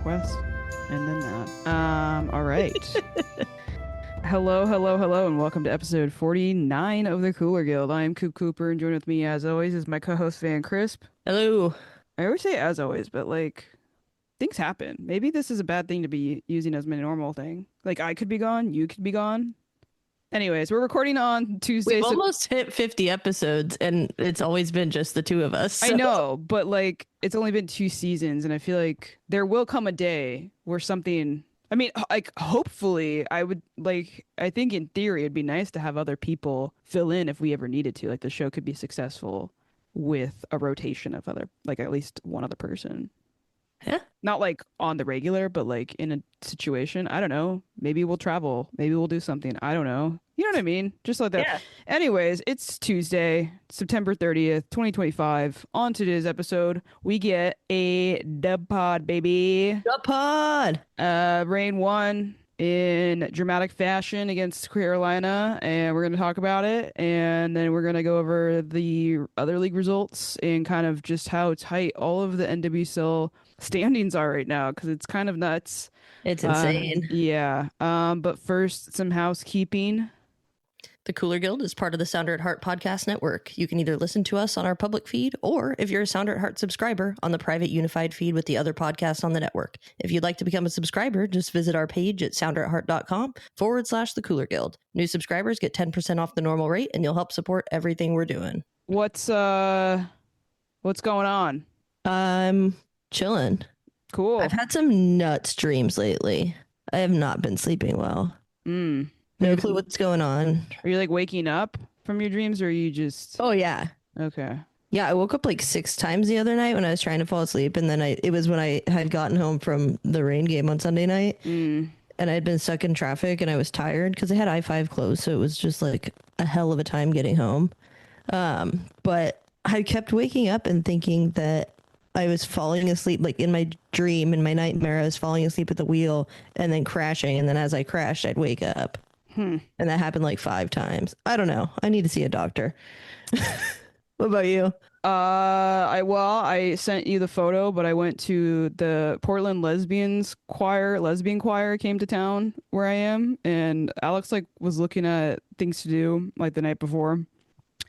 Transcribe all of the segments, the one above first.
request and then that. All right. Hello, and welcome to episode 49 of the Cooler Guild. I am Coop Cooper, and joining with me, as always, is my co-host Van Crisp. Hello. I always say as always, but like things happen. Maybe this is a bad thing to be using as my normal thing. Like I could be gone, you could be gone. Anyways, we're recording on Tuesday. We've almost hit 50 episodes, and it's always been just the two of us. So. I know, but like it's only been 2 seasons, and I feel like there will come a day where something. I mean, like hopefully, I think in theory, it'd be nice to have other people fill in if we ever needed to. Like the show could be successful with a rotation of like at least one other person. Yeah. Not like on the regular, but like in a situation. I don't know. Maybe we'll travel. Maybe we'll do something. I don't know. You know what I mean? Just like that. Yeah. Anyways, it's Tuesday, September 30th, 2025. On today's episode, we get a dub pod, baby. Dub pod. Rain won in dramatic fashion against Carolina, and we're going to talk about it. And then we're going to go over the other league results and kind of just how tight all of the NWSL standings are right now, because it's kind of nuts. It's insane. Yeah. But first, some housekeeping. The Cooler Guild is part of the Sounder at Heart podcast network. You can either listen to us on our public feed, or if you're a Sounder at Heart subscriber, on the private unified feed with the other podcasts on the network. If you'd like to become a subscriber, just visit our page at sounderatheart.com/the Cooler Guild. New subscribers get 10% off the normal rate, and you'll help support everything we're doing. What's going on? I'm chilling. Cool. I've had some nuts dreams lately. I have not been sleeping well. No clue what's going on. Are you like waking up from your dreams, or are you just... Oh, yeah. Okay. Yeah, I woke up like 6 times the other night when I was trying to fall asleep. And then it was when I had gotten home from the rain game on Sunday night. And I had been stuck in traffic and I was tired because I had I-5 closed. So it was just like a hell of a time getting home. But I kept waking up and thinking that I was falling asleep, like in my dream, in my nightmare, I was falling asleep at the wheel and then crashing. And then as I crashed, I'd wake up. And that happened like 5 times. I don't know. I need to see a doctor. What about you? I sent you the photo, but I went to the Portland lesbian choir came to town where I am, and Alex like was looking at things to do like the night before.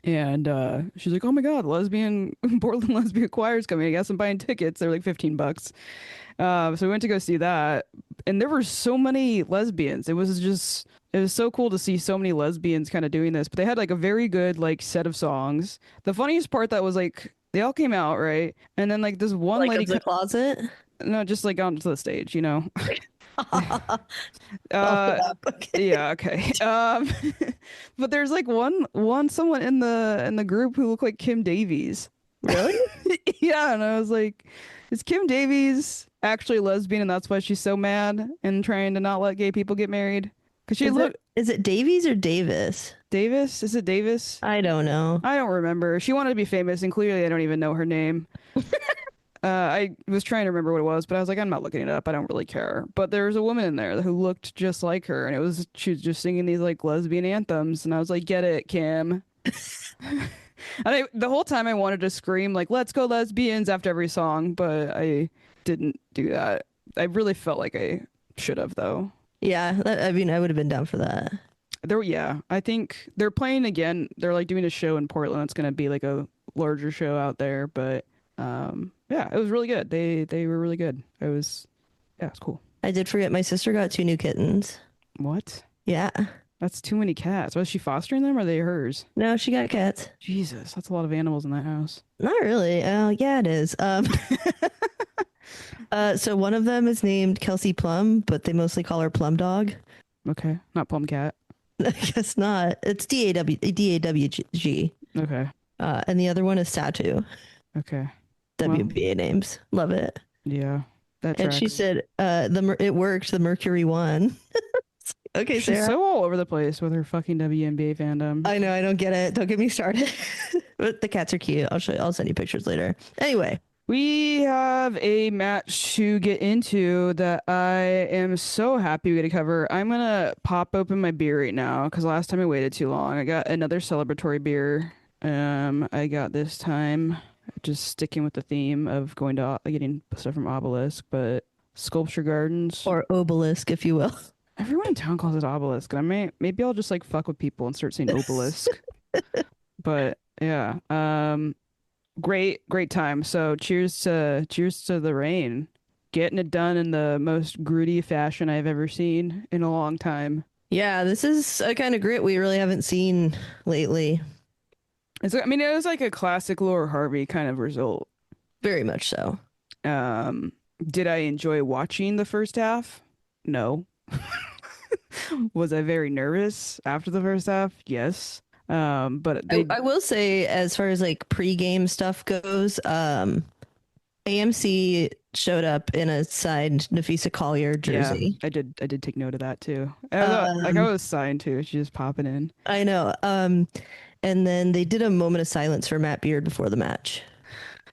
And she's like, "Oh my God, Portland lesbian choir is coming. I guess I'm buying tickets. They're like $15." So we went to go see that, and there were so many lesbians. It was so cool to see so many lesbians kind of doing this. But they had like a very good like set of songs. The funniest part that was like they all came out, right, and then like this one like lady of the closet. No, just like onto the stage, you know. Okay. Yeah, okay. But there's like someone in the group who looked like Kim Davies. Really? Yeah, and I was like, is Kim Davies actually lesbian, and that's why she's so mad and trying to not let gay people get married? Because Is it Davies or Davis? Davis? Is it Davis? I don't know. I don't remember. She wanted to be famous, and clearly I don't even know her name. I was trying to remember what it was, but I was like, I'm not looking it up. I don't really care. But there was a woman in there who looked just like her, and she was just singing these like lesbian anthems, and I was like, get it, Kim. And the whole time I wanted to scream like, let's go lesbians after every song, but I didn't do that. I really felt like I should have, though. Yeah, I mean, I would have been down for that. I think they're playing again. They're like doing a show in Portland. It's going to be like a larger show out there, but yeah, it was really good. They were really good. It's cool. I did forget my sister got 2 new kittens. What? Yeah. That's too many cats. Was she fostering them, or are they hers? No, she got cats. Jesus, that's a lot of animals in that house. Not really. Yeah, it is. So one of them is named Kelsey Plum, but they mostly call her Plum Dog. Okay, not Plum Cat. I guess not. It's DAWG. Okay. And the other one is Satu. Okay. WBA names. Love it. Yeah. That and tracks. she said, it worked. The Mercury won. Okay, she's Sarah. so all over the place with her fucking WNBA fandom. I know. I don't get it. Don't get me started. But the cats are cute. I'll send you pictures later. Anyway. We have a match to get into that I am so happy we get to cover. I'm going to pop open my beer right now because last time I waited too long. I got another celebratory beer. I got this time just sticking with the theme of going to getting stuff from Obelisk, but Sculpture Gardens. or obelisk, if you will. Everyone in town calls it obelisk. And maybe I'll just like fuck with people and start saying obelisk. But yeah, great time. So cheers to the rain. Getting it done in the most gritty fashion I've ever seen in a long time. Yeah, this is a kind of grit we really haven't seen lately. I mean, it was like a classic Laura Harvey kind of result. Very much so. Um, did I enjoy watching the first half? No. Was I very nervous after the first half? Yes. But I will say, as far as like pre-game stuff goes, AMC showed up in a signed Nafisa Collier jersey. Yeah, I did take note of that too. Like I Um, was signed to. She's just popping in. I know. And then they did a moment of silence for Matt Beard before the match.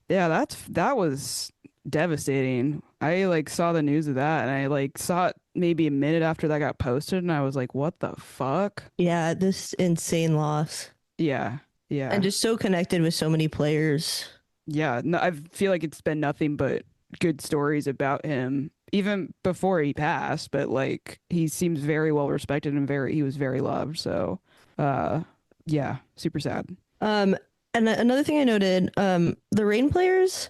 Yeah, that was devastating. I like saw the news of that and I like saw it maybe a minute after that got posted and I was like, what the fuck? Yeah, this insane loss. Yeah. And Yeah. just so connected with so many players. Yeah. No, I feel like it's been nothing but good stories about him even before he passed, but like he seems very well respected and he was very loved. So, uh yeah, super sad. Um, and another thing I noted, the Rain players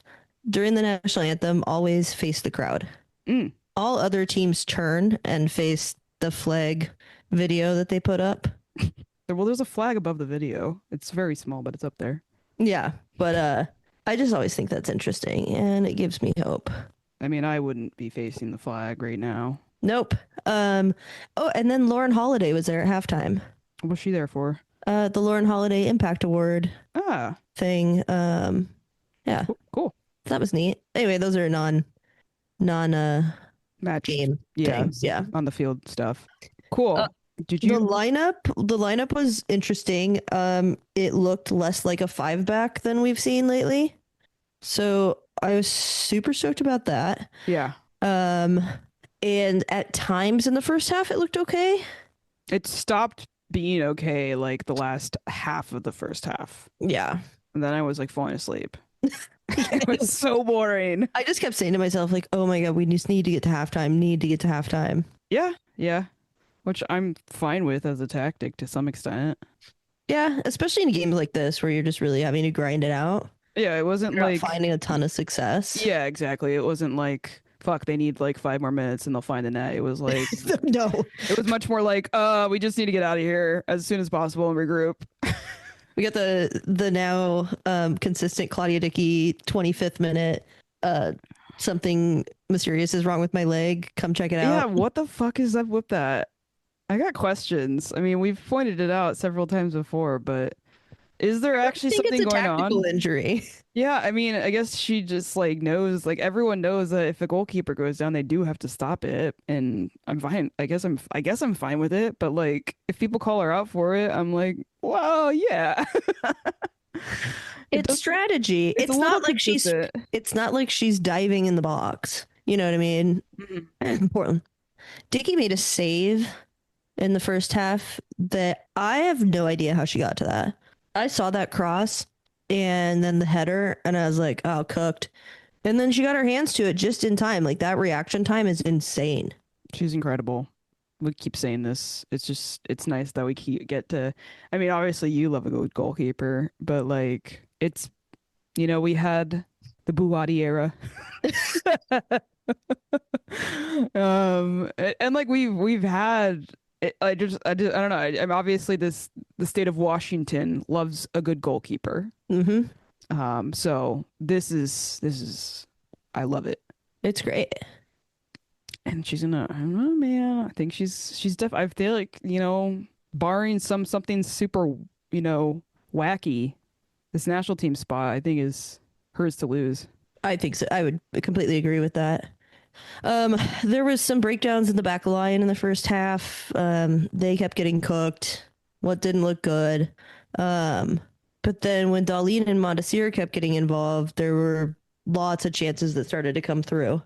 during the national anthem always face the crowd. Mm. All other teams turn and face the flag video that they put up. Well, there's a flag above the video. It's very small, but it's up there. Yeah, but I just always think that's interesting and it gives me hope. I mean, I wouldn't be facing the flag right now. Nope. Oh, and then Lauren Holiday was there at halftime. What was she there for? The Lauren Holiday Impact Award Ah, thing. Yeah, cool. that was neat. Anyway, those are non Match. game Yeah, things. Yeah. on the field stuff. Cool. Uh, Did The you? lineup was interesting. It looked less like a five back than we've seen lately. So I was super stoked about that. Yeah, Um, and at times in the first half, it looked okay. it stopped being okay like the last half of the first half, Yeah. and then I was like falling asleep. It was so boring. I just kept saying to myself, like, oh my God, we just need to get to halftime, need to get to halftime. Yeah, which I'm fine with as a tactic to some extent. Yeah, especially in games like this where you're just really having to grind it out. Yeah, it wasn't You're not like. finding a ton of success. Yeah, exactly. It wasn't like fuck. They need like 5 more minutes and they'll find the net. It was like. No. It was much more like, we just need to get out of here as soon as possible and regroup. We got the now consistent Claudia Dickey 25th minute. Something mysterious is wrong with my leg. Come check it Yeah, out. what the fuck is up with that? I got questions. I mean, we've pointed it out several times before, but is there I actually think it's something a going tactical on? injury. Yeah, I mean, I guess she just like knows, like everyone knows that if a goalkeeper goes down, they do have to stop it, and I'm fine. I guess I'm fine with it, but like if people call her out for it, I'm like, well, yeah. It It's does, strategy. it's a It's little not like she's consistent. it's not like she's diving in the box. You know what I mean? Mhm. Portland. Dickey made a save in the first half that I have no idea how she got to that. I saw that cross and then the header and I was like, oh, cooked. And then she got her hands to it just in time. Like that reaction time is insane. She's incredible. We keep saying this. It's nice that we get to. I mean, obviously you love a good goalkeeper, but like we had the Buwadi era. And like we've had. I don't know. I'm obviously the state of Washington loves a good goalkeeper. Hmm. So this is I love it. It's great. And she's gonna, I don't know, man. I think she's I feel like, barring something super, wacky, this national team spot, I think is hers to lose. I think so. I would completely agree with that. There was some breakdowns in the back line in the first half. They kept getting cooked. What didn't look good. But then when Dahlien and Mondesir kept getting involved, there were lots of chances that started to come through.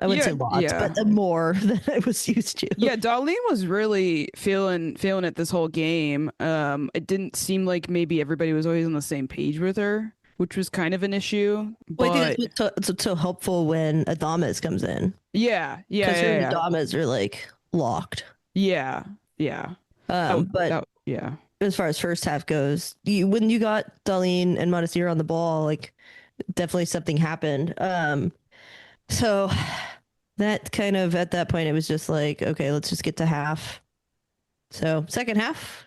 I wouldn't Yeah, say lots, yeah. but more than I was used to. Yeah, Dahlien was really feeling it this whole game. It didn't seem like maybe everybody was always on the same page with her. which was kind of an issue. Well, I But think it's so helpful when Adamas comes in yeah, yeah, because her yeah, and yeah, Adamas are like locked. yeah, yeah. Oh, But that, yeah. as far as first half goes, when you got Dahlien and Montesir on the ball, like definitely something happened. So that kind of at that point it was just like, okay, let's just get to half. So second half,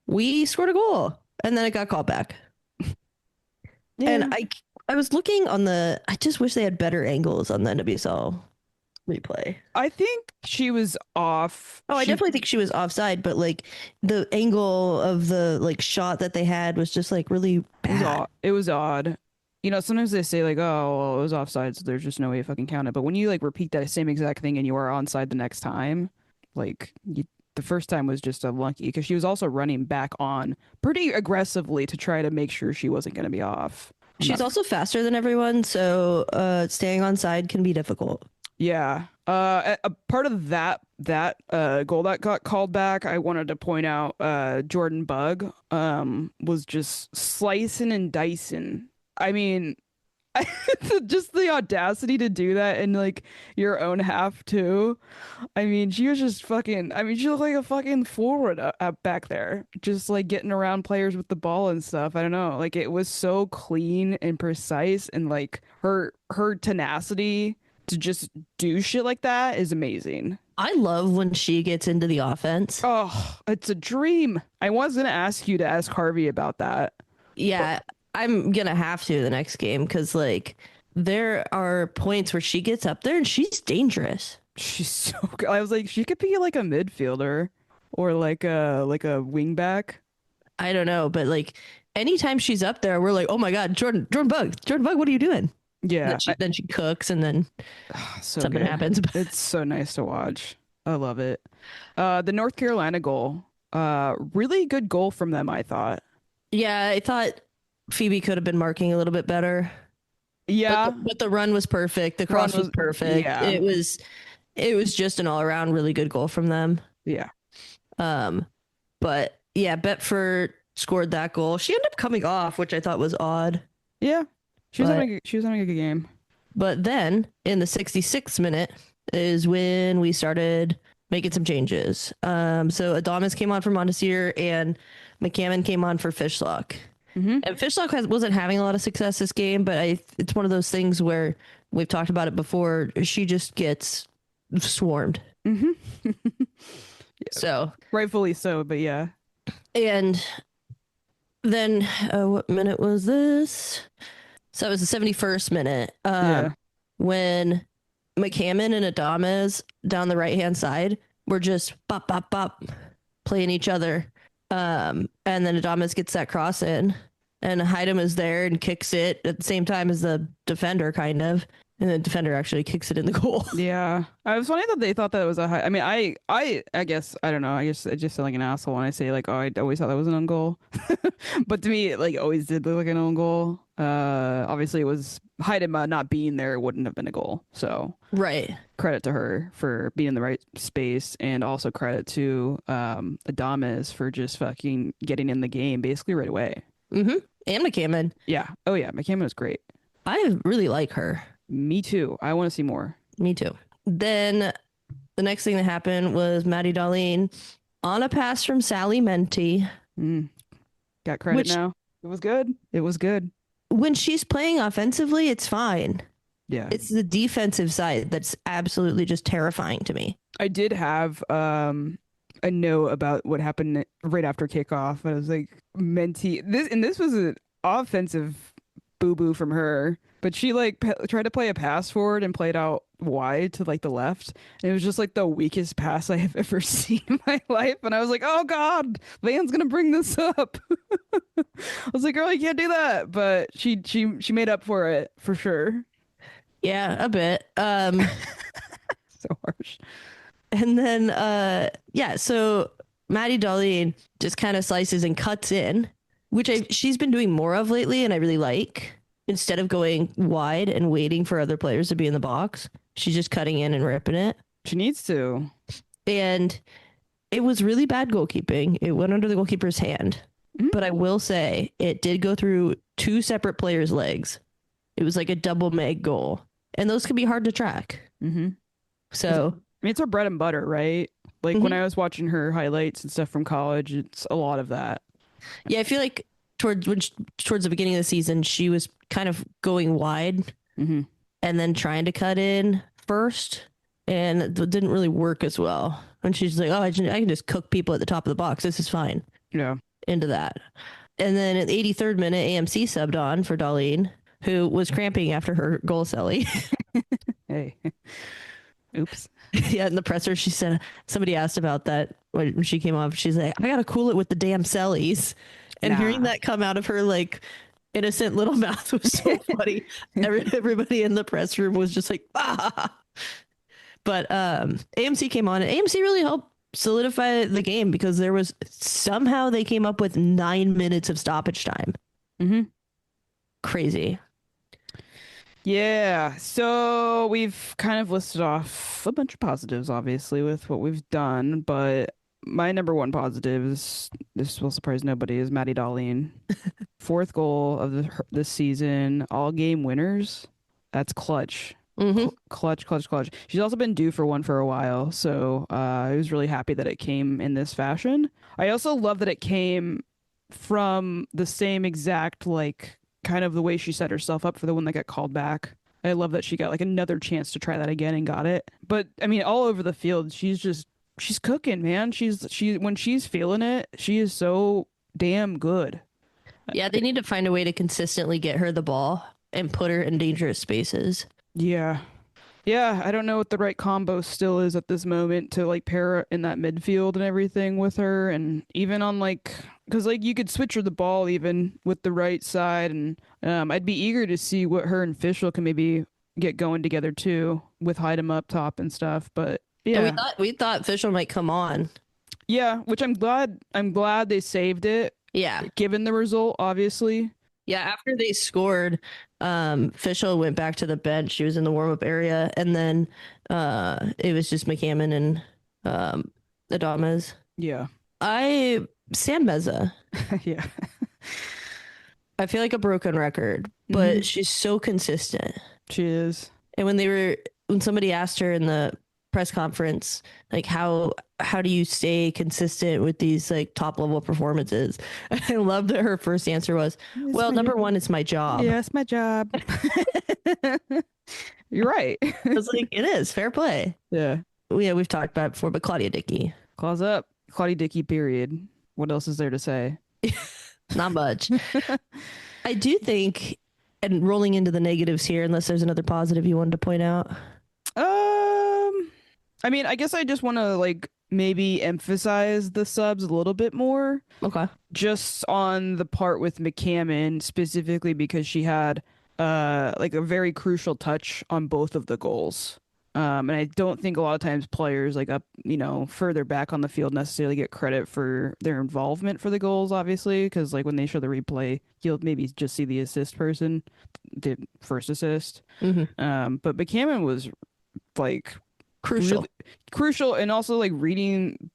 we scored a goal and then it got called back. And Yeah. I was looking on I just wish they had better angles on the NWSL replay. I think she was off. Oh, I She definitely think she was offside, but like the angle of the like shot that they had was just like really it was bad. odd. It was odd. You know, sometimes they say like, "Oh, well, it was offside, so there's just no way to fucking count it." But when you like repeat that same exact thing and you are onside the next time, like the first time was just unlucky because she was also running back on pretty aggressively to try to make sure she wasn't going to be off. I'm She's not. also faster than everyone, so staying on side can be difficult. Yeah. A part of that goal that got called back, I wanted to point out Jordan Bug was just slicing and dicing. I mean, just the audacity to do that in like your own half too. I mean, she was just fucking. I mean, she looked like a fucking forward up back there, just like getting around players with the ball and stuff. I don't know, like it was so clean and precise, and like her tenacity to just do shit like that is amazing. I love when she gets into the offense. Oh, it's a dream. I was gonna ask you to ask Harvey about that. But Yeah, I'm gonna have to the next game because like there are points where she gets up there and she's dangerous. she's so good. I was like, she could be like a midfielder or like a wing back. I don't know, but like anytime she's up there, we're like, oh my god, Jordan Bug, what are you doing? And Yeah, then she cooks, and then so something good. happens. It's so nice to watch. I love it. The North Carolina goal, really good goal from them, I thought. Yeah, I thought Phoebe could have been marking a little bit better, but Yeah, but the run was perfect. The run cross was was, perfect. yeah, It was just an all around really good goal from them. yeah, Um, but yeah, Betford scored that goal. She ended up coming off, which I thought was odd. yeah. But She was having a good game. then in the 66th minute is when we started making some changes. So Adamas came on for Montesir and McCammon came on for Fishlock. Hmm. And Fishlock wasn't having a lot of success this game, but it's one of those things where we've talked about it before. She just gets swarmed. Hmm. So, Rightfully so, but yeah, and then what minute was this? So it was the 71st minute yeah. when McCammon and Adames down the right hand side were just bop, bop, bop playing each other. And then Adames gets that cross in, and Haidem is there and kicks it at the same time as the defender, kind of. And the defender actually kicks it in the goal. Yeah, I was funny that they thought that was a high. I mean, I guess I don't know. I guess I just sound like an asshole when I say like, oh, I always thought that was an own goal, but to me, it like always did look like an own goal. Obviously, it was Haidema not being there, it wouldn't have been a goal. So Right. credit to her for being in the right space, and also credit to Adames for just fucking getting in the game basically right away. Mm-hmm. And McCammon. Yeah. Oh yeah, McCammon was great. I really like her. Me too. I want to see more. Me too. Then the next thing that happened was Maddie Dahlien on a pass from Sally Menti. Mm. Got credit Which, now. It was good. It was good. when she's playing offensively, it's fine. Yeah. It's the defensive side that's absolutely just terrifying to me. I did have a note about what happened right after kickoff. I was like, Menti, this was an offensive boo boo from her, but she like tried to play a pass forward and played out wide to like the left, and it was just like the weakest pass I have ever seen in my life. And I was like, oh God, Van's gonna bring this up. I was like, girl, you can't do that, but she made up for it for sure. Yeah, a bit. So harsh. And then yeah, so Maddie Dahlien just kind of slices and cuts in, which she's been doing more of lately, and I really like. Instead of going wide and waiting for other players to be in the box, she's just cutting in and ripping it. She needs to. And it was really bad goalkeeping. It went under the goalkeeper's hand. but I will say it did go through two separate players' legs. It was like a double meg goal, and those can be hard to track. Mm-hmm. So, I mean, it's her bread and butter, right? Like when I was watching her highlights and stuff from college, it's a lot of that. yeah, I feel like towards the beginning of the season, she was kind of going wide Mm-hmm. and then trying to cut in first, and it didn't really work as well. And she's like, "Oh, I can just cook people at the top of the box. This is fine." Yeah. Into that, and then at the 83rd minute, AMC subbed on for Dahlien, who was cramping after her goal celly. Hey. Oops. Yeah, in the presser, she said somebody asked about that when she came off. She's like, "I gotta cool it with the damn cellies," and hearing that come out of her like innocent little mouth was so funny. Everybody in the press room was just like, ah. But AMC came on, and AMC really helped solidify the game because there was somehow they came up with 9 minutes of stoppage time. Mm-hmm. Crazy. Yeah, so we've kind of listed off a bunch of positives, obviously, with what we've done, but my number one positive is, this will surprise nobody, is Maddie Dahlien. Fourth goal of this season, all game winners. That's clutch. Mm-hmm. Clutch. She's also been due for one for a while, so I was really happy that it came in this fashion. I also love that it came from the same exact, like, kind of the way she set herself up for the one that got called back. I love that she got like another chance to try that again and got it. But I mean, all over the field, she's cooking, man. She when she's feeling it, she is so damn good. Yeah, they need to find a way to consistently get her the ball and put her in dangerous spaces. Yeah. Yeah, I don't know what the right combo still is at this moment to like pair in that midfield and everything with her, and even on like, because like you could switch her the ball even with the right side, and I'd be eager to see what her and Fischl can maybe get going together too with Heidem up top and stuff. But yeah, and we thought Fischl might come on. Yeah, which I'm glad they saved it. Yeah, given the result, obviously. Yeah, after they scored, Fischl went back to the bench. She was in the warm-up area, and then it was just McCammon and Adames. Yeah. Sam Meza. Yeah. I feel like a broken record, but she's so consistent. She is. And when somebody asked her in the press conference, like how do you stay consistent with these like top level performances? I love that her first answer was, well, number one, it's my job. Yeah, it's my job. You're right. I was like, it is fair play. Yeah. We've talked about it before, but Claudia Dickey. Claws up. Claudia Dickey, period. What else is there to say? Not much. I do think, and rolling into the negatives here, unless there's another positive you wanted to point out. I mean, I guess I just want to like maybe emphasize the subs a little bit more. Okay. Just on the part with McCammon specifically because she had like a very crucial touch on both of the goals. And I don't think a lot of times players like up, further back on the field necessarily get credit for their involvement for the goals, obviously, because like when they show the replay, you'll maybe just see the assist person, the first assist. Mm-hmm. But McCammon was like crucial, and also like reading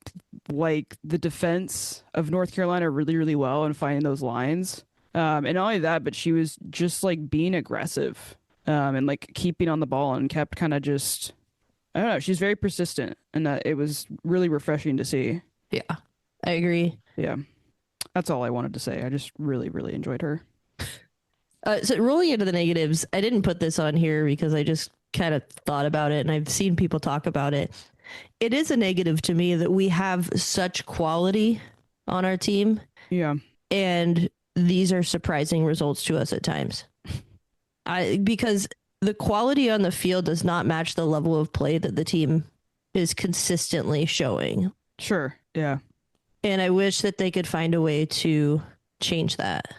like the defense of North Carolina really, really well and finding those lines. And not only that, but she was just like being aggressive. And like keeping on the ball and kept kind of just, I don't know, she's very persistent and it was really refreshing to see. Yeah, I agree. Yeah, that's all I wanted to say. I just really, really enjoyed her. So rolling into the negatives, I didn't put this on here because I just kind of thought about it and I've seen people talk about it. It is a negative to me that we have such quality on our team. Yeah. And these are surprising results to us at times. Because the quality on the field does not match the level of play that the team is consistently showing. Sure. Yeah. And I wish that they could find a way to change that.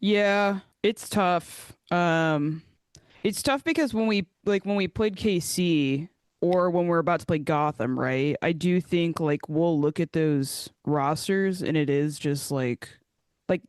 Yeah, it's tough. It's tough because when we played KC or when we're about to play Gotham, right? I do think like we'll look at those rosters and it is just like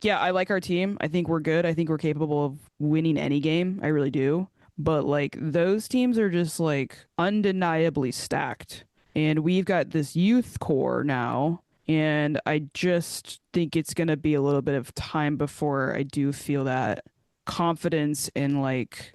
yeah, I like our team. I think we're good. I think we're capable of winning any game. I really do. But like those teams are just like undeniably stacked. And we've got this youth core now And I just think it's going to be a little bit of time before I do feel that confidence in like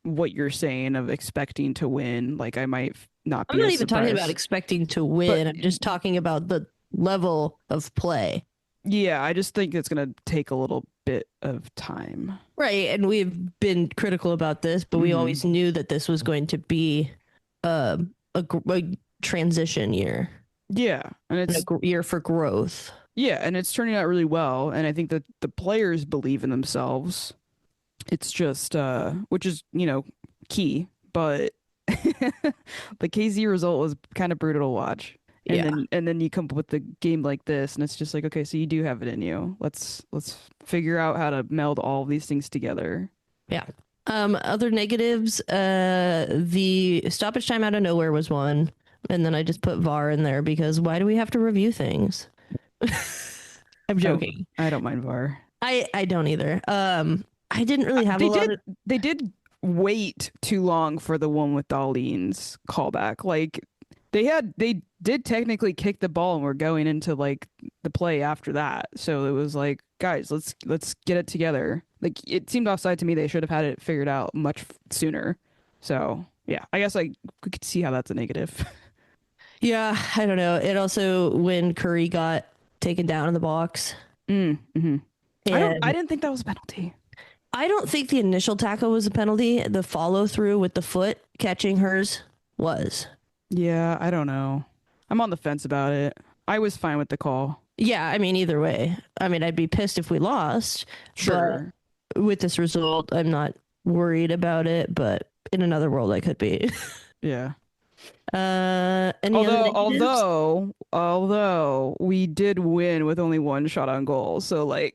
what you're saying of expecting to win. Like I might not I'm be not as even talking about surprised. expecting to But win. I'm just talking about the level of play. yeah, I just think it's going to take a little bit of time. Right. And we've been critical about this, but we Hmm. always knew that this was going to be uh, a transition year Yeah, and and a it's year for growth. yeah, and it's turning out really well. And I think that the players believe in themselves. It's just which is, key, but the KZ result was kind of brutal to watch. And Yeah. then you come up with a game like this and it's just like, okay, so you do have it in you. Let's figure out how to meld all of these things together. Yeah. Other negatives, the stoppage time out of nowhere was one. And then I just put VAR in there because why do we have to review things? I'm Oh, joking. I don't mind VAR. I don't either. I didn't really have a They lot did of they did wait too long for the one with Dahlien's callback. Like they did technically kick the ball and were going into like the play after that. So it was like, guys, let's get it together. Like it seemed offside to me. They should have had it figured out much sooner. So yeah, I guess like we could see how that's a negative. Yeah, I don't know. It also when Curry got taken down in the box. Mm-hmm. I And didn't think that was a penalty. I don't think the initial tackle was a penalty. The follow through with the foot catching hers was. Yeah, I don't know. I'm on the fence about it. I was fine with the call. Yeah, I mean, either way. I mean, I'd be pissed if we lost, but Sure. with this result, I'm not worried about it. But in another world, I could be. Yeah. Any other Although, negatives? although, although we did win with only one shot on goal, so like,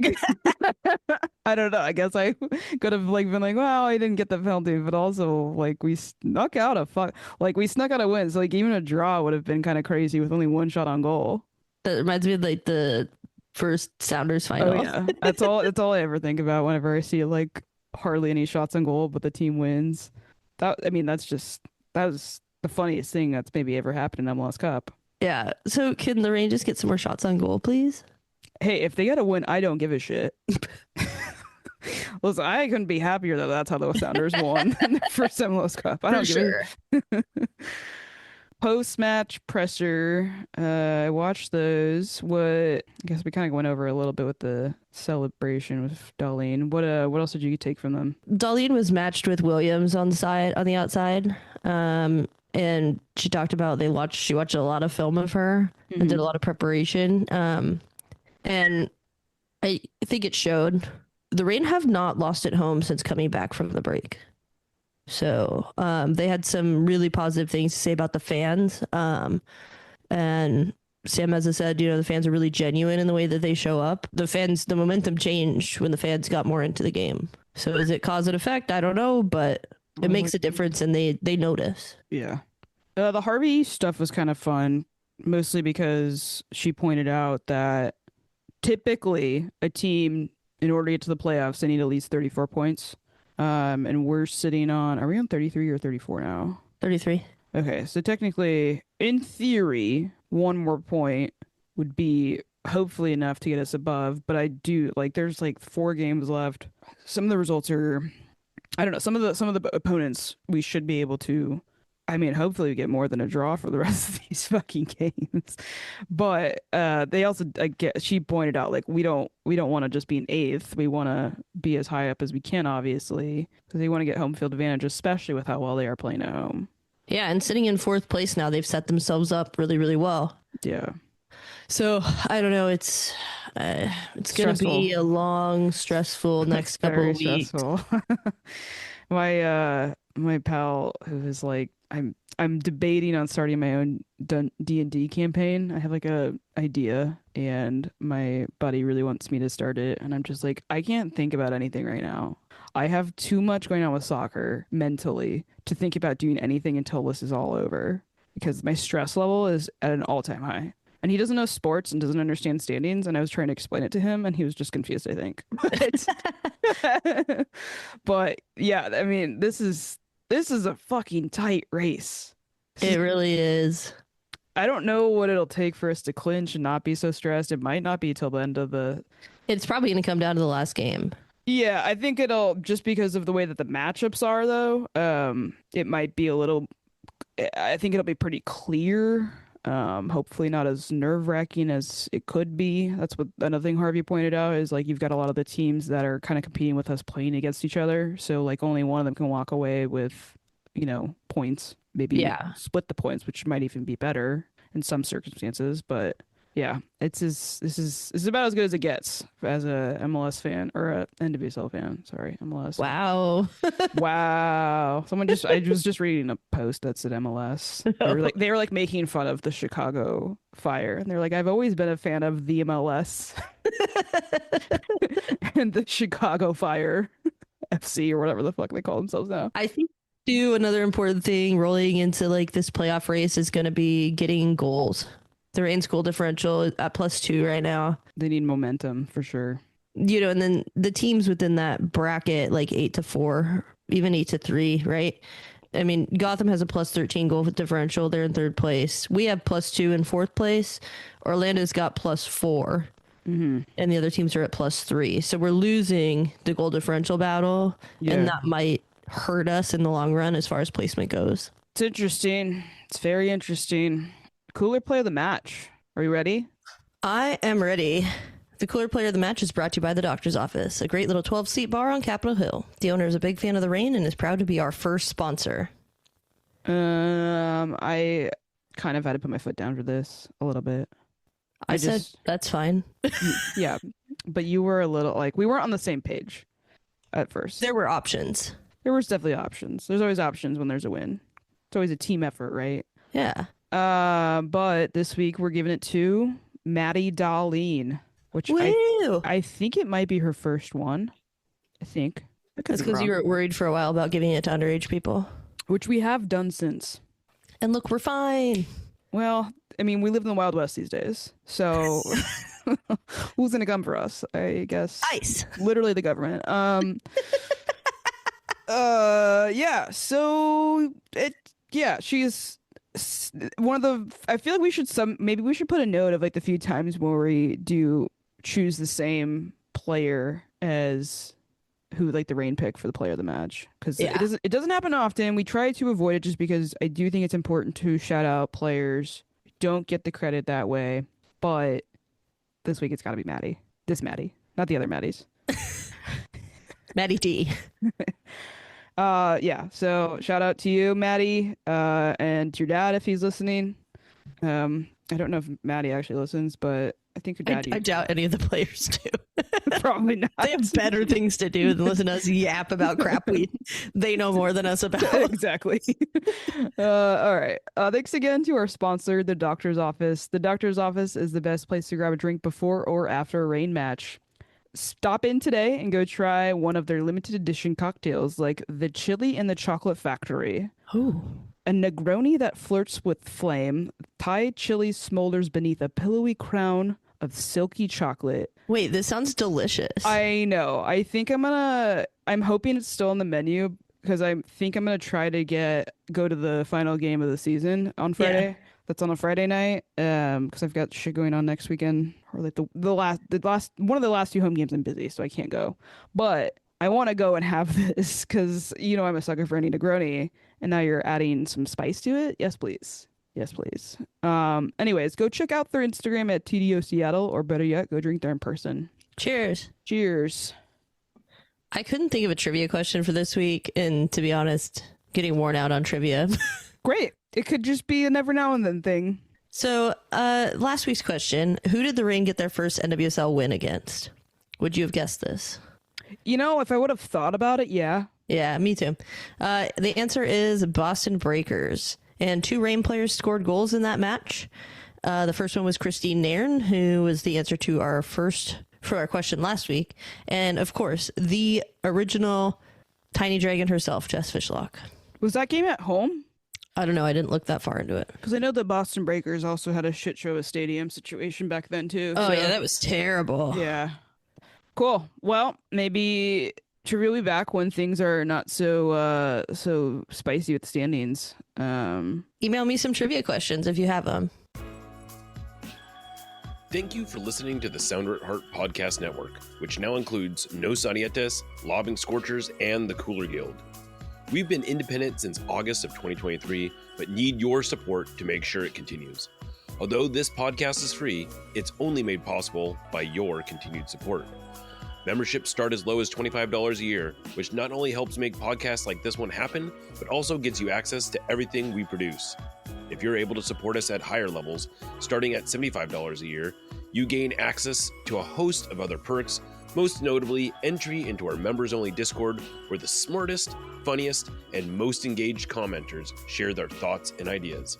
I don't know. I guess I could have like been like, well, I didn't get the penalty, but also like we snuck out a like we snuck out a win. So like even a draw would have been kind of crazy with only one shot on goal. That reminds me of like the first Sounders Oh final. yeah, that's all. That's all I ever think about whenever I see like hardly any shots on goal, but the team wins. I mean, that was the funniest thing that's maybe ever happened in MLS Cup. Yeah. So can the Rangers get some more shots on goal, please? Hey, if they get a win, I don't give a shit. Listen, I couldn't be happier that that's how the Sounders won in their first MLS Cup. I For don't give sure. a post-match presser. I watched those. I guess we kind of went over a little bit with the celebration with Darlene. What else did you take from them? Dahlien was matched with Williams on the outside. And she talked about she watched a lot of film of her and did a Hmm. lot of preparation. And I think it showed. The Rain have not lost at home since coming back from the break. So they had some really positive things to say about the fans. And Sam, as I said, the fans are really genuine in the way that they show up. The momentum changed when the fans got more into the game. So is it cause and effect? I don't know, but I it was makes like, a difference and they notice. yeah. The Harvey stuff was kind of fun, mostly because she pointed out that typically a team, in order to get to the playoffs, they need at least 34 points. And we're sitting on, are we on 33 or 34 now? 33. Okay, so technically, in theory, one more point would be hopefully enough to get us above. But I do like there's like 4 games left. Some of the results are, I don't know. Some of the opponents we should be able to. I mean, hopefully we get more than a draw for the rest of these fucking games. But they also, she pointed out like we don't want to just be an eighth. We want to be as high up as we can, obviously, because they want to get home field advantage, especially with how well they are playing at home. Yeah, and sitting in fourth place now, they've set themselves up really, really well. Yeah. So I don't know. It's gonna Stressful. be a long, stressful It's next couple very of weeks. stressful. My pal who is like I'm debating on starting my own D&D campaign. I have like a idea and my buddy really wants me to start it and I'm just like I can't think about anything right now. I have too much going on with soccer mentally to think about doing anything until this is all over because my stress level is at an all-time high. And he doesn't know sports and doesn't understand standings. And I was trying to explain it to him, and he was just confused, I think. But yeah, I mean, this is a fucking tight race. This is It really is. I don't know what it'll take for us to clinch and not be so stressed. It might not be till the end of the. It's probably going to come down to the last game. Yeah, I think it'll just because of the way that the matchups are though. It might be a little. I think it'll be pretty clear. Hopefully not as nerve-wracking as it could be. That's what another thing Harvey pointed out is like you've got a lot of the teams that are kind of competing with us playing against each other. So like only one of them can walk away with, points. Maybe Yeah. split the points, which might even be better in some circumstances. But yeah, this is about as good as it gets as a MLS fan or a NWSL fan. Sorry, MLS. Wow. Wow. I was just reading a post that said MLS. They were like making fun of the Chicago Fire. And they're like, I've always been a fan of the MLS and the Chicago Fire FC or whatever the fuck they call themselves now. I think too another important thing rolling into like this playoff race is going to be getting goals. The Reigns goal differential is at +2 right now. They need momentum for sure. And then the teams within that bracket, like 8-4, even 8-3, right? I mean, Gotham has a +13 goal differential. They're in third place. We have +2 in fourth place. Orlando's got +4. And the other teams are at +3. So we're losing the goal differential battle. Yeah. And that might hurt us in the long run as far as placement goes. It's interesting. It's very interesting. Cooler play of the match. Are you ready? I am ready. The Cooler Player of the Match is brought to you by the Doctor's Office, a great little 12-seat bar on Capitol Hill. The owner is a big fan of the Reign and is proud to be our first sponsor. I kind of had to put my foot down for this a little bit. I said, that's fine. Yeah, but you were a little like, we weren't on the same page at first. There were options. There was definitely options. There's always options when there's a win. It's always a team effort, right? Yeah. But this week we're giving it to Maddie Dahlien, which I think it might be her first one. I think. That's because you were worried for a while about giving it to underage people. Which we have done since. And look, we're fine. Well, I mean, we live in the Wild West these days. So who's going to come for us? I guess. ICE. Literally the government. Yeah. So she's one of the, I feel like maybe we should put a note of like the few times where we do choose the same player as who like the Reign pick for the player of the match, because it doesn't happen often. We try to avoid it just because I do think it's important to shout out players who don't get the credit that way. But this week it's got to be Maddie. This Maddie, not the other Maddies. Maddie D. Yeah. So shout out to you, Maddie, and to your dad if he's listening. I don't know if Maddie actually listens, but I think your dad. I doubt any of the players do. Probably not. They have better things to do than listen to us yap about crap they know more than us about. Exactly. All right. Thanks again to our sponsor, the Doctor's Office. The Doctor's Office is the best place to grab a drink before or after a Reign match. Stop in today and go try one of their limited edition cocktails like the Chili and the Chocolate Factory. Ooh. A Negroni that flirts with flame. Thai chili smolders beneath a pillowy crown of silky chocolate. Wait, this sounds delicious. I know. I think I'm hoping it's still on the menu because I think I'm gonna try to go to the final game of the season on Friday. Yeah. That's on a Friday night. Because I've got shit going on next weekend, or like the last one of the last two home games I'm busy, so I can't go. But I want to go and have this because I'm a sucker for any Negroni, and now you're adding some spice to it. Yes, please. Yes, please. Anyways, go check out their Instagram at TDO Seattle, or better yet, go drink there in person. Cheers. Cheers. I couldn't think of a trivia question for this week, and to be honest, getting worn out on trivia. Great. It could just be a never now and then thing. So, last week's question, who did the Reign get their first NWSL win against? Would you have guessed this? If I would have thought about it, yeah. Yeah, me too. The answer is Boston Breakers. And 2 Reign players scored goals in that match. The first one was Christine Nairn, who was the answer to our question last week. And of course, the original Tiny Dragon herself, Jess Fishlock. Was that game at home? I don't know. I didn't look that far into it. Because I know the Boston Breakers also had a shit show of stadium situation back then, too. Oh, yeah, that was terrible. Yeah. Cool. Well, maybe trivia will be back when things are not so spicy with the standings. Email me some trivia questions if you have them. Thank you for listening to the Sounder at Heart Podcast Network, which now includes Nos Arietes, Lobbing Scorchers, and the Cooler Guild. We've been independent since August of 2023, but need your support to make sure it continues. Although this podcast is free, it's only made possible by your continued support. Memberships start as low as $25 a year, which not only helps make podcasts like this one happen, but also gets you access to everything we produce. If you're able to support us at higher levels, starting at $75 a year, you gain access to a host of other perks, most notably entry into our members-only Discord, where the smartest, funniest, and most engaged commenters share their thoughts and ideas.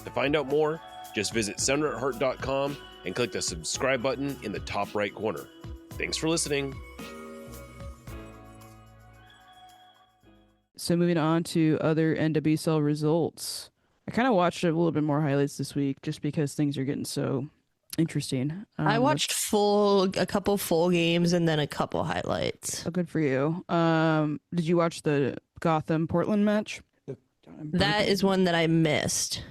To find out more, just visit sounderatheart.com and click the subscribe button in the top right corner. Thanks for listening. So moving on to other NWSL results. I kind of watched a little bit more highlights this week just because things are getting so interesting. I watched a couple full games and then a couple highlights. Oh, good for you. Did you watch the Gotham Portland match? That is one that I missed,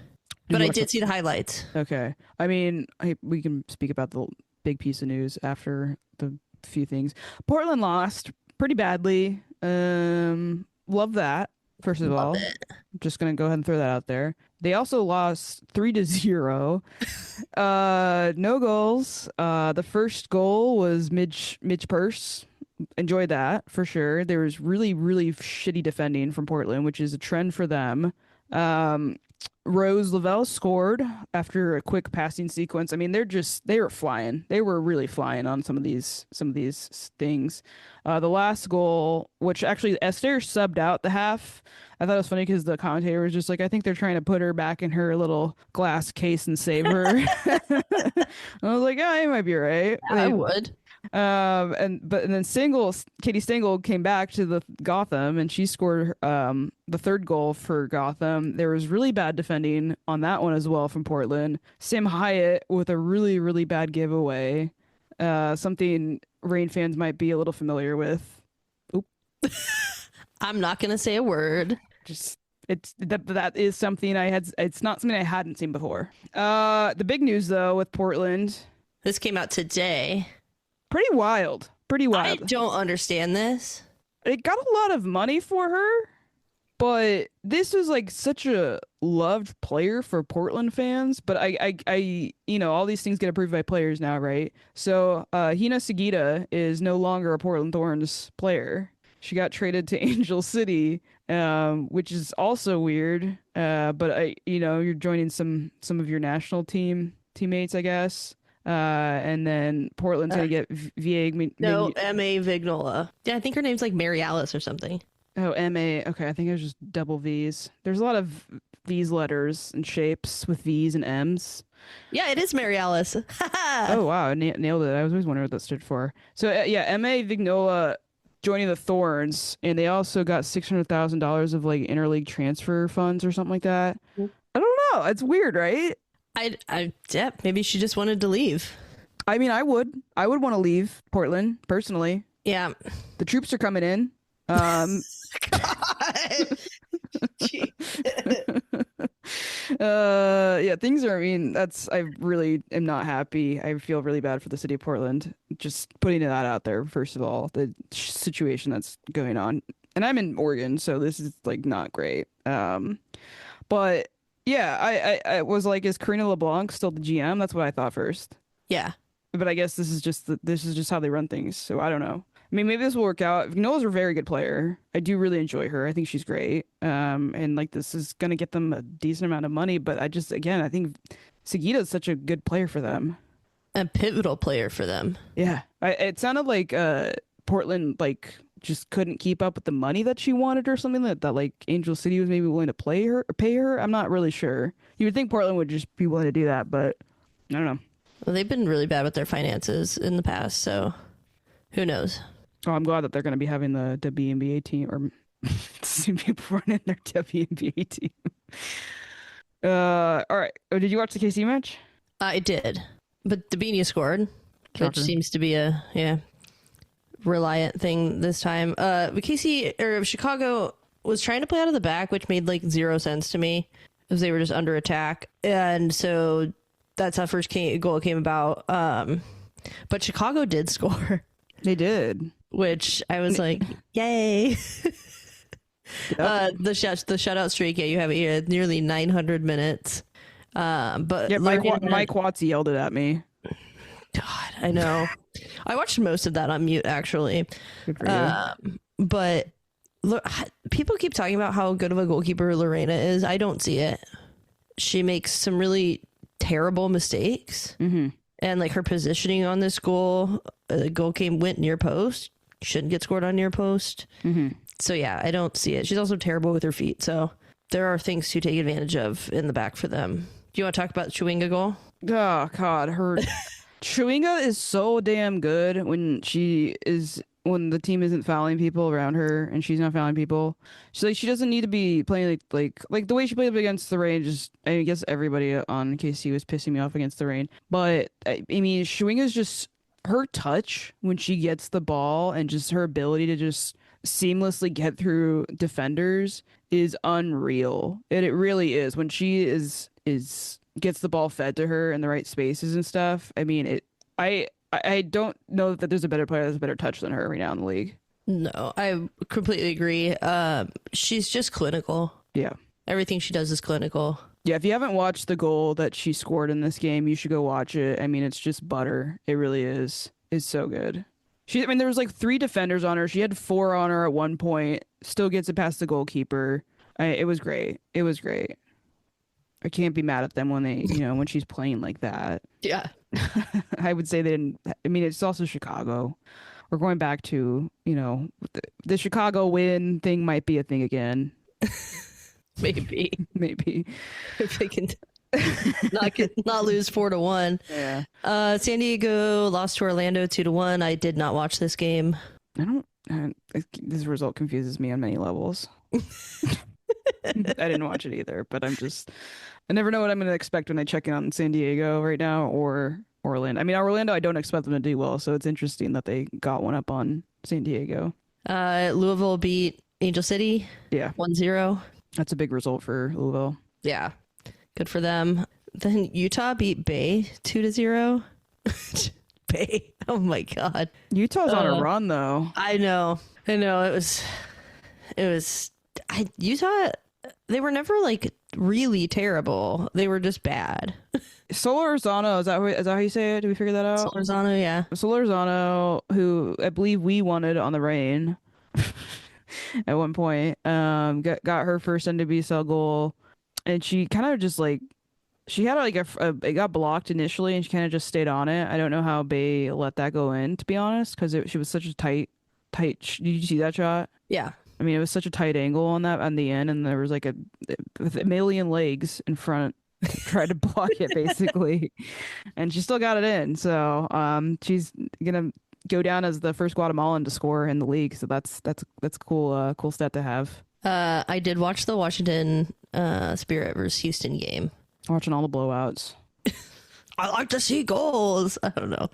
but I did see the highlights. Okay. I mean, we can speak about the big piece of news after the few things. Portland lost pretty badly. Love that. First of all, I'm just going to go ahead and throw that out there. They also lost 3-0. No goals. The first goal was Midge Purse. Enjoyed that for sure. There was really, really shitty defending from Portland, which is a trend for them. Rose Lavelle scored after a quick passing sequence. I mean, they were flying. They were really flying on some of these things. The last goal, which actually Esther subbed out the half. I thought it was funny because the commentator was just like, I think they're trying to put her back in her little glass case and save her. I was like, yeah, you might be right. I would. And then Katie Stengel came back to the Gotham and she scored the third goal for Gotham. There was really bad defending on that one as well from Portland. Sam Hyatt with a really, really bad giveaway. Something Reign fans might be a little familiar with. Oop. I'm not gonna say a word. That is something it's not something I hadn't seen before. The big news though with Portland. This came out today. Pretty wild. I don't understand this. It got a lot of money for her, but this was like such a loved player for Portland fans. But I all these things get approved by players now, right? So Hina Sugita is no longer a Portland Thorns player. She got traded to Angel City, which is also weird. But you're joining some of your national teammates, I guess. And then Portland's gonna get M.A. Vignola. Yeah, I think her name's like Mary Alice or something. Oh, M.A. Okay, I think it was just double V's. There's a lot of V's letters and shapes with V's and M's. Yeah, it is Mary Alice. Oh, wow, nailed it. I was always wondering what that stood for. So, yeah, M.A. Vignola joining the Thorns, and they also got $600,000 of like interleague transfer funds or something like that. I don't know. It's weird, right? Yeah, maybe she just wanted to leave. I mean, I would want to leave Portland personally. Yeah. The troops are coming in. God. Yeah, things are, I really am not happy. I feel really bad for the city of Portland. Just putting that out there, first of all, the situation that's going on. And I'm in Oregon, so this is like not great. But yeah, I was like, is Karina LeBlanc still the GM? That's what I thought first. Yeah. But I guess this is just how they run things. So I don't know. I mean, maybe this will work out. Noah's a very good player. I do really enjoy her. I think she's great. And like this is gonna get them a decent amount of money. But I think Sugita is such a good player for them. A pivotal player for them. Yeah. It sounded like Portland like just couldn't keep up with the money that she wanted or something that like Angel City was maybe willing to pay her. I'm not really sure. You would think Portland would just be willing to do that, but I don't know. Well, they've been really bad with their finances in the past, so who knows? Oh, I'm glad that they're going to be having the WNBA team or soon people running their WNBA team. All right. Oh, did you watch the KC match? I did, but Dabinia scored, Shocker. which seems to be a reliant thing this time. Chicago was trying to play out of the back, which made like zero sense to me because they were just under attack, and so that's how goal came about. But Chicago did score. They did. Which I was like, yay. Yep. The shutout streak, yeah, you have it here, nearly 900 minutes. But yeah, Mike Watts yelled it at me. God, I know. I watched most of that on mute, actually. Good for you. But look, people keep talking about how good of a goalkeeper Lorena is. I don't see it. She makes some really terrible mistakes. Mm-hmm. And like her positioning on this goal, the goal went near post. Shouldn't get scored on near post. Mm-hmm. So yeah, I don't see it. She's also terrible with her feet. So there are things to take advantage of in the back for them. Do you want to talk about Chewinga goal? Oh God, her Chewinga is so damn good when the team isn't fouling people around her and she's not fouling people. She doesn't need to be playing like the way she played up against the Rain. I guess everybody on KC was pissing me off against the Rain, but I mean Chewinga's just her touch when she gets the ball and just her ability to just seamlessly get through defenders is unreal. It really is. When she gets the ball fed to her in the right spaces and stuff. I mean, I don't know that there's a better player that has a better touch than her right now in the league. No, I completely agree. She's just clinical. Yeah. Everything she does is clinical. Yeah, if you haven't watched the goal that she scored in this game, you should go watch it. I mean, it's just butter. It really is. It's so good. There was like 3 defenders on her. She had 4 on her at one point. Still gets it past the goalkeeper. It was great. It was great. I can't be mad at them when when she's playing like that. Yeah. I would say they didn't. I mean, it's also Chicago. We're going back to, the Chicago win thing might be a thing again. Maybe. If they can not lose 4-1. Yeah. San Diego lost to Orlando 2-1. I did not watch this game. This result confuses me on many levels. I didn't watch it either, but I never know what I'm going to expect when I check in on San Diego right now or Orlando. I mean, Orlando, I don't expect them to do well, so it's interesting that they got one up on San Diego. Louisville beat Angel City. Yeah. 1-0. That's a big result for Louisville. Yeah. Good for them. Then Utah beat Bay 2-0. Bay. Oh my God. Utah's on a run though. I know. It was Utah. They were never like really terrible. They were just bad. Solorzano, is that how you say it? Did we figure that out? Solorzano, yeah. Solorzano, who I believe we wanted on the Rain at one point, got her first NWSL goal, and she kind of just like she had like it got blocked initially, and she kind of just stayed on it. I don't know how Bay let that go in, to be honest, because she was such a tight. Did you see that shot? Yeah. I mean, it was such a tight angle on the end, and there was like with a million legs in front to try to block it basically, and she still got it in. So she's gonna go down as the first Guatemalan to score in the league. So that's cool stat to have. I did watch the Washington Spirit versus Houston game. Watching all the blowouts. I like to see goals. I don't know.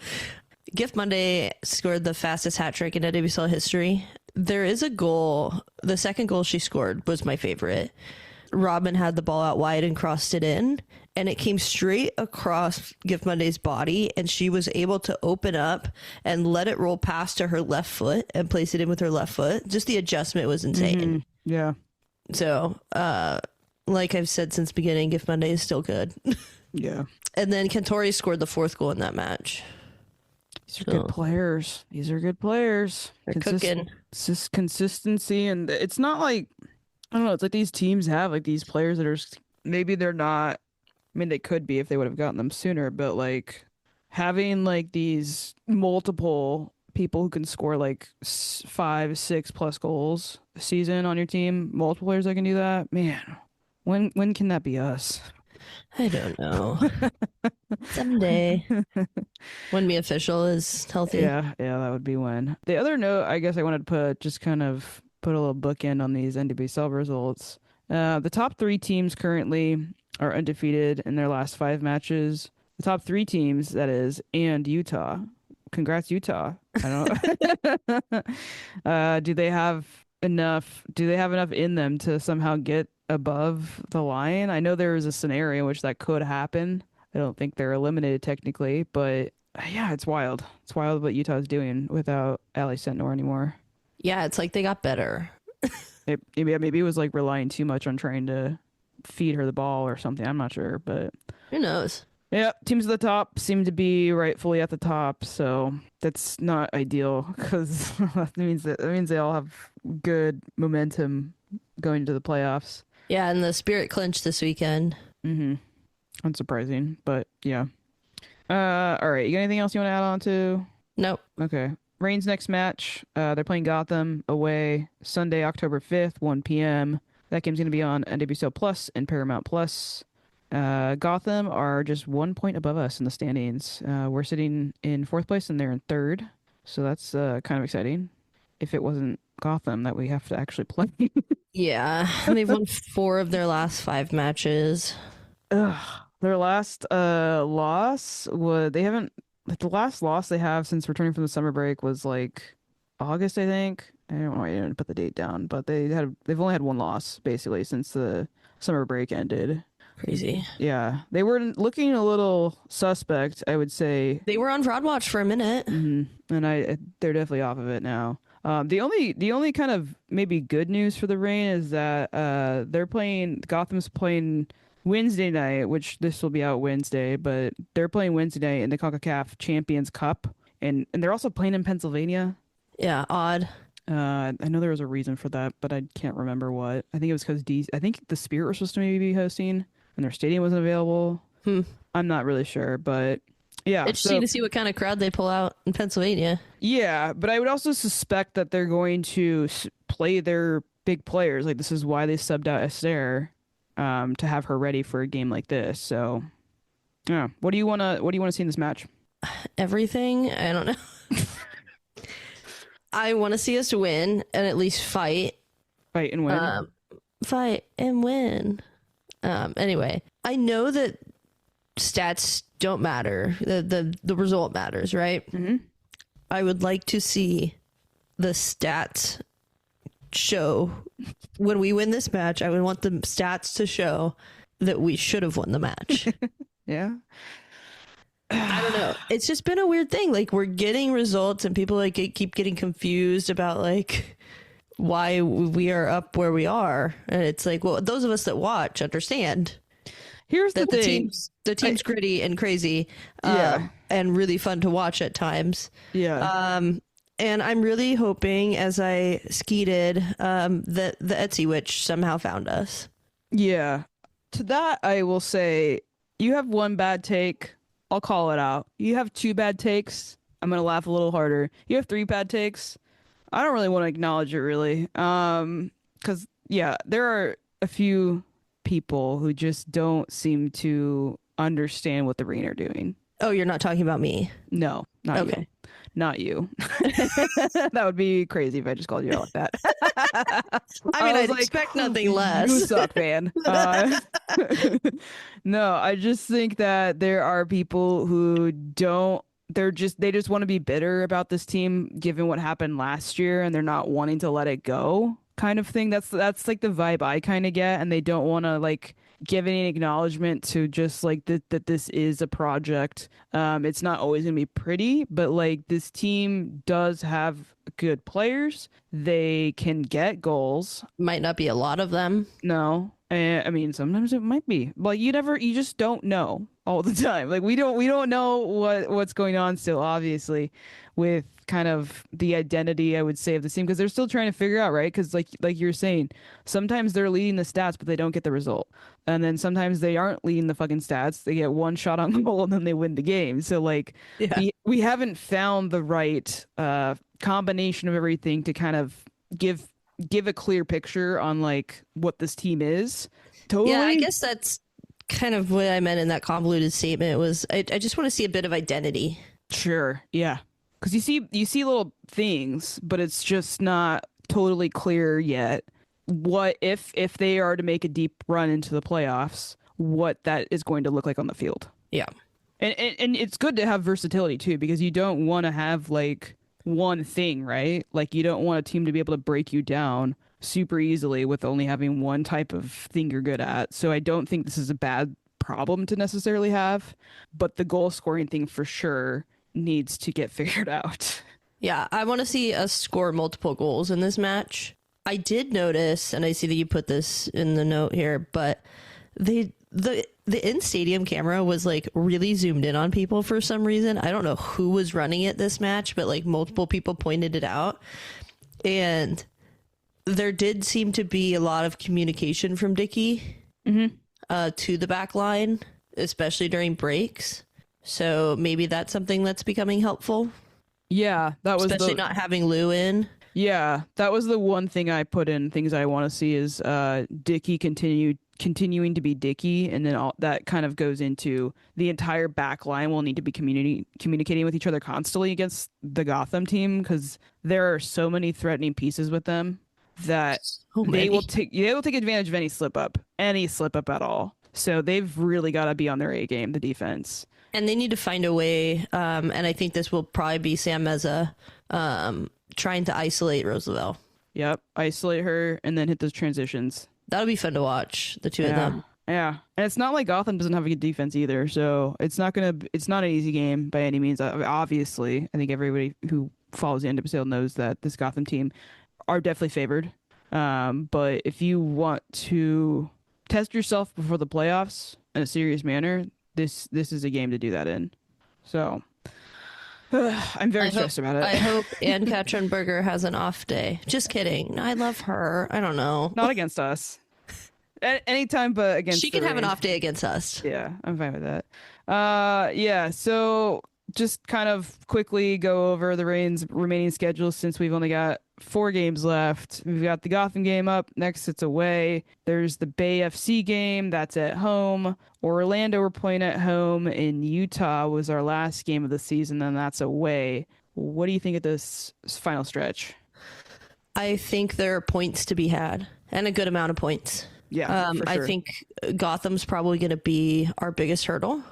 Gift Monday scored the fastest hat trick in NWSL history. There is a goal. The second goal she scored was my favorite. Robin had the ball out wide and crossed it in, and it came straight across Gift Monday's body, and she was able to open up and let it roll past to her left foot and place it in with her left foot. Just the adjustment was insane. Mm-hmm. Yeah. So, like I've said since the beginning, Gift Monday is still good. Yeah. And then Cantori scored the 4th goal in that match. These are good players. They're cooking. It's just consistency, and it's not like, I don't know, it's like these teams have like these players that are maybe they're not, I mean, they could be if they would have gotten them sooner, but like having like these multiple people who can score like 5, 6+ goals a season on your team, multiple players that can do that, man, when can that be us? I don't know. Someday. When Me Official is healthy. Yeah, that would be when. The other note, I guess I wanted to put a little bookend on these NWSL results. The top 3 teams currently are undefeated in their last 5 matches. The top 3 teams, that is, and Utah. Congrats, Utah. I don't do they have enough in them to somehow get above the line? I know there is a scenario in which that could happen. I don't think they're eliminated technically, but yeah, it's wild. It's wild what Utah's doing without Ali Sentnor anymore. Yeah, it's like they got better. Maybe it was like relying too much on trying to feed her the ball or something. I'm not sure, but Who knows? yeah, teams at the top seem to be rightfully at the top, so that's not ideal because that means they all have good momentum going into the playoffs. Yeah, and the Spirit clinched this weekend. Mm-hmm. Unsurprising, but yeah. All right. You got anything else you want to add on to? Nope. Okay. Reigns' next match. They're playing Gotham away Sunday, October 5th, 1 p.m. That game's going to be on NWSL Plus and Paramount Plus. Gotham are just 1 point above us in the standings. We're sitting in 4th place and they're in 3rd. So that's kind of exciting. If it wasn't Gotham that we have to actually play. Yeah, they've won 4 of their last 5 matches. Ugh. Their last loss was the last loss they have since returning from the summer break was like August, I think. I don't know why I didn't put the date down, but they've only had 1 loss basically since the summer break ended. Crazy. Yeah, they were looking a little suspect, I would say. They were on fraud watch for a minute. Mm-hmm. And they're definitely off of it now. The only kind of maybe good news for the Reign is that Gotham's playing Wednesday night, which this will be out Wednesday, but they're playing Wednesday night in the CONCACAF Champions Cup, and they're also playing in Pennsylvania. Yeah, odd. I know there was a reason for that, but I can't remember what. I think it was because I think the Spirit was supposed to maybe be hosting, and their stadium wasn't available. I'm not really sure, but yeah. Interesting to see what kind of crowd they pull out in Pennsylvania. Yeah, but I would also suspect that they're going to play their big players. Like, this is why they subbed out Esther, to have her ready for a game like this. So, yeah. What do you want to see in this match? Everything. I don't know. I want to see us win and at least fight. Fight and win. Fight and win. Anyway, I know that stats don't matter. The result matters, right? Mm-hmm. I would like to see the stats show when we win this match. I would want the stats to show that we should have won the match. Yeah. I don't know. It's just been a weird thing. Like, we're getting results and people like keep getting confused about like why we are up where we are. And it's like, well, those of us that watch understand. Here's the thing. The team's gritty and crazy. And really fun to watch at times. Yeah. And I'm really hoping, as I skeeted, that the Etsy witch somehow found us. Yeah. To that, I will say, you have 1 bad take. I'll call it out. You have 2 bad takes. I'm going to laugh a little harder. You have 3 bad takes. I don't really want to acknowledge it, really. Because, yeah, there are a few people who just don't seem to understand what the Reign are doing. Oh, you're not talking about me? No, not okay. You. Not you. That would be crazy if I just called you out like that. I mean, I'd expect nothing less. You suck, man. No, I just think that there are people who don't. They just want to be bitter about this team, given what happened last year, and they're not wanting to let it go, kind of thing. That's like the vibe I kind of get, and they don't want to like give any acknowledgement to just like that this is a project. It's not always gonna be pretty, but like this team does have good players. They can get goals. Might not be a lot of them. No, I mean sometimes it might be. Like you just don't know all the time. Like we don't know what's going on still, obviously, with kind of the identity, I would say, of the team, because they're still trying to figure out, right? Because like you're saying, sometimes they're leading the stats, but they don't get the result. And then sometimes they aren't leading the fucking stats. They get 1 shot on goal and then they win the game. So like we haven't found the right combination of everything to kind of give a clear picture on like what this team is. Totally. Yeah, I guess that's kind of what I meant in that convoluted statement. Was I just want to see a bit of identity. Sure. Yeah. Because you see little things, but it's just not totally clear yet what if they are to make a deep run into the playoffs, what that is going to look like on the field. Yeah. And it's good to have versatility too, because you don't want to have like one thing, right? Like you don't want a team to be able to break you down super easily with only having one type of thing you're good at. So I don't think this is a bad problem to necessarily have, but the goal scoring thing for sure needs to get figured out. Yeah, I want to see us score multiple goals in this match. I did notice, and I see that you put this in the note here, but the in-stadium camera was like really zoomed in on people for some reason. I don't know who was running it this match, but like multiple people pointed it out. And there did seem to be a lot of communication from Dicky to the back line, especially during breaks. So maybe that's something that's becoming helpful. Yeah, that was especially not having Lou in. Yeah, that was the one thing I put in things I want to see is Dicky continuing to be Dicky, and then all that kind of goes into the entire back line will need to be communicating with each other constantly against the Gotham team, because there are so many threatening pieces with them that they will take advantage of any slip up at all. So they've really got to be on their A game, the defense. And they need to find a way, and I think this will probably be Sam Meza trying to isolate Roosevelt. Yep, isolate her and then hit those transitions. That'll be fun to watch, the two of them. Yeah, and it's not like Gotham doesn't have a good defense either, so it's not an easy game by any means. Obviously, I think everybody who follows the NWSL knows that this Gotham team are definitely favored. But if you want to test yourself before the playoffs in a serious manner, this is a game to do that in. So I'm very stressed about it. I hope Ann Katzenberger has an off day. Just kidding. I love her. I don't know. Not against us. Anytime but against she can have an off day against us. Yeah, I'm fine with that. Yeah, so just kind of quickly go over the Reign's remaining schedule since we've only got 4 games left. We've got the Gotham game up. Next, it's away. There's the Bay FC game. That's at home. Orlando, we're playing at home. In Utah was our last game of the season, and that's away. What do you think of this final stretch? I think there are points to be had, and a good amount of points. Yeah, for sure. I think Gotham's probably going to be our biggest hurdle.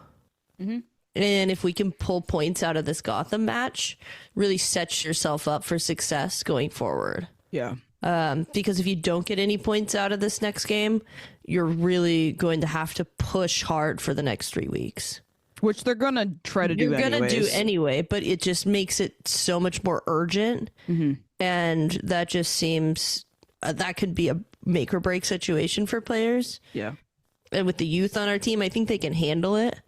Mm-hmm. And if we can pull points out of this Gotham match, really sets yourself up for success going forward. Yeah. Because if you don't get any points out of this next game, you're really going to have to push hard for the next 3 weeks. Which they're going to try to do anyways. You're going to do anyway, but it just makes it so much more urgent. Mm-hmm. And that just seems... that could be a make or break situation for players. Yeah. And with the youth on our team, I think they can handle it.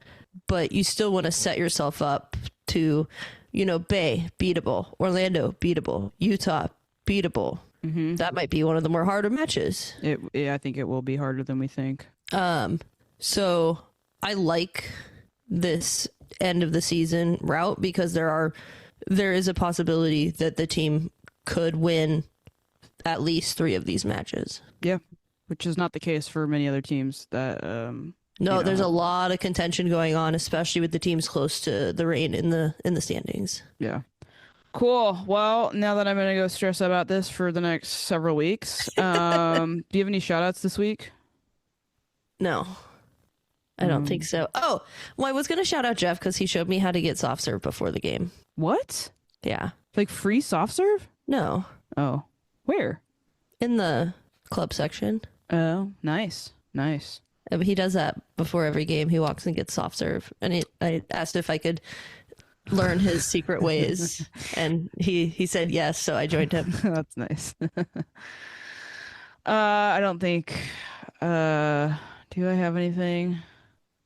But you still want to set yourself up to, Bay, beatable. Orlando, beatable. Utah, beatable. Mm-hmm. That might be one of the more harder matches. I think it will be harder than we think. So I like this end of the season route because there is a possibility that the team could win at least 3 of these matches. Yeah, which is not the case for many other teams that... No, there's a lot of contention going on, especially with the teams close to the Reign in the standings. Yeah. Cool. Well, now that I'm going to go stress about this for the next several weeks, do you have any shout outs this week? No, I don't think so. Oh, well, I was going to shout out Jeff because he showed me how to get soft serve before the game. What? Yeah. Like free soft serve? No. Oh, where? In the club section. Oh, nice. Nice. He does that before every game. He walks and gets soft serve. And I asked if I could learn his secret ways. And he said yes, so I joined him. That's nice. I don't think... do I have anything?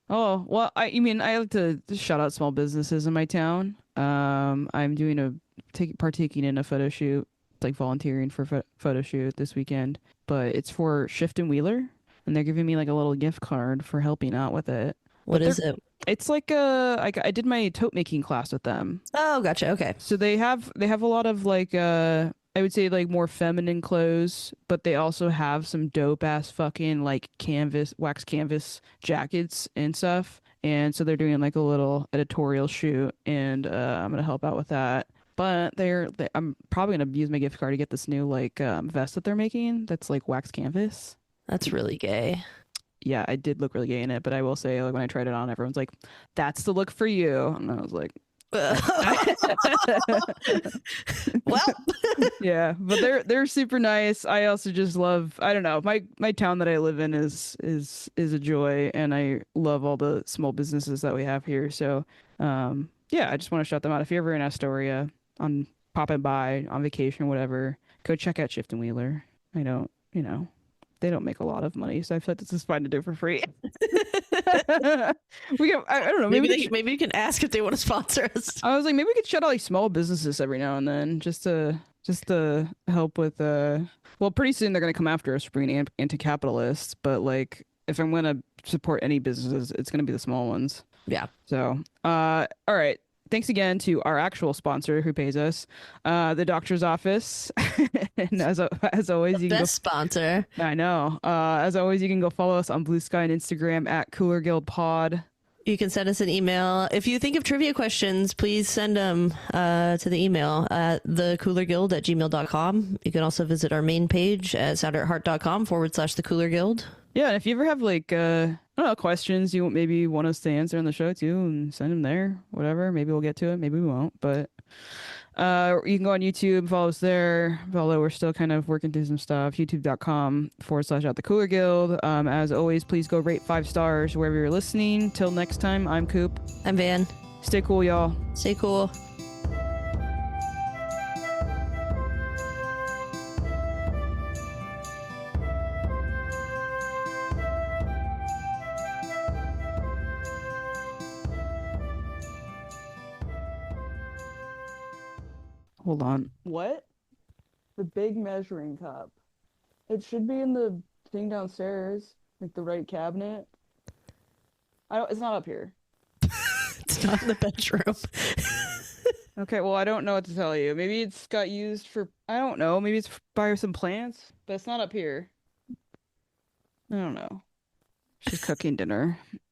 Oh, well, I like to shout out small businesses in my town. I'm partaking in a photo shoot, like volunteering for a photo shoot this weekend. But it's for Shift and Wheeler. And they're giving me like a little gift card for helping out with it. What is it? It's like I did my tote making class with them. Oh, gotcha. Okay. So they have a lot of like I would say like more feminine clothes, but they also have some dope ass fucking like wax canvas jackets and stuff. And so they're doing like a little editorial shoot, and I'm gonna help out with that. But I'm probably gonna use my gift card to get this new like vest that they're making. That's like wax canvas. That's really gay. Yeah, I did look really gay in it, but I will say, like, when I tried it on, everyone's like, "That's the look for you," and I was like, Well, Yeah, but they're super nice. I also just love, I don't know, my town that I live in is a joy, and I love all the small businesses that we have here. So, yeah, I just want to shout them out. If you're ever in Astoria on popping by on vacation, whatever, go check out Shift and Wheeler. I don't, they don't make a lot of money, so I feel like this is fine to do for free. We get, I don't know, maybe you can ask if they want to sponsor us. I was like, maybe we could shout out like small businesses every now and then, just to help with well, pretty soon they're gonna come after us for being anti-capitalist, but like if I'm gonna support any businesses, it's gonna be the small ones. Yeah. So, all right. Thanks again to our actual sponsor who pays us, the doctor's office. And as always, you can Best sponsor. I know. As always, you can go follow us on Bluesky and Instagram at Cooler Guild Pod. You can send us an email. If you think of trivia questions, please send them to the email at thecoolerguild@gmail.com. You can also visit our main page at soundartheart.com/thecoolerguild. Yeah, and if you ever have like I don't know, questions you maybe want us to answer on the show too, and send them there. Whatever. Maybe we'll get to it. Maybe we won't. But you can go on YouTube, follow us there. Although we're still kind of working through some stuff. YouTube.com/@thecoolerguild. As always, please go rate 5 stars wherever you're listening. Till next time, I'm Coop. I'm Van. Stay cool, y'all. Stay cool. Hold on. What? The big measuring cup. It should be in the thing downstairs, like the right cabinet. It's not up here. It's not in the bedroom. Okay, well, I don't know what to tell you. Maybe it's got used for, I don't know, maybe it's by some plants, but it's not up here. I don't know. She's cooking dinner.